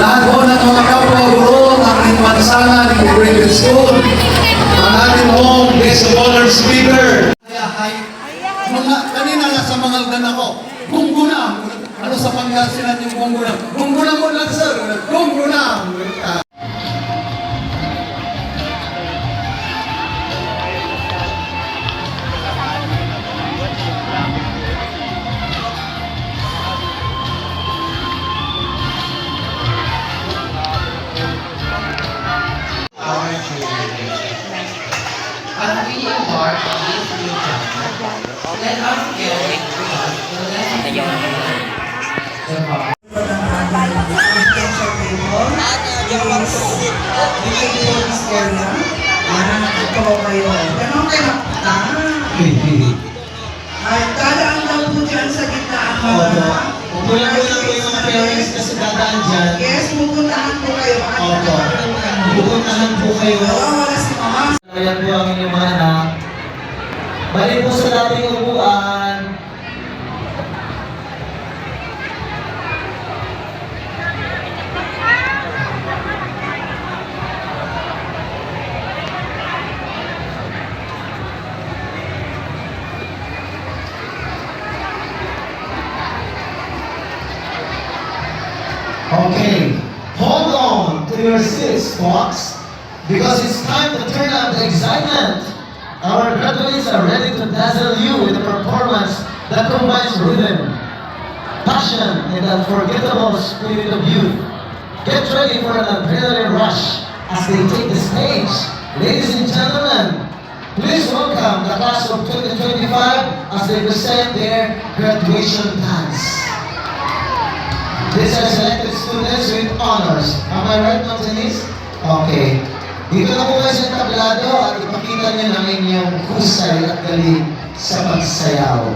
Lahat po ng mga kapwa guro ng Mansanan Integrated School, ang ating home guest of honor speaker. Kanina nasa Mangaldan ako, Gunggunam. Ano sa Pangasinan yung Gunggunam? Gunggunam mo lang sir, Gunggunam. As we embark on this new chapter, let us give trust to the Ay, dadaan daw po dyan sa gitna ang mga... Kulang-kulang po yung mga parents kasi dadaan dyan. Yes, pupuntahan po kayo. Opo. Pupuntahan po kayo. Wala si mama. Ayan po ang inyong mga anak. Balik po sa dating upuan. Okay, hold on to your seats, folks, because it's time to turn up the excitement. Our graduates are ready to dazzle you with a performance that combines rhythm, passion, and the unforgettable spirit of youth. Get ready for an adrenaline rush as they take the stage. Ladies and gentlemen, please welcome the class of 2025 as they present their graduation dance. These are selected students with honors. Am I right, Ma'am Denise? Okay. Dito na po kayo sa tablado at ipakita niyo ng inyong husay at galing sa pagsayaw.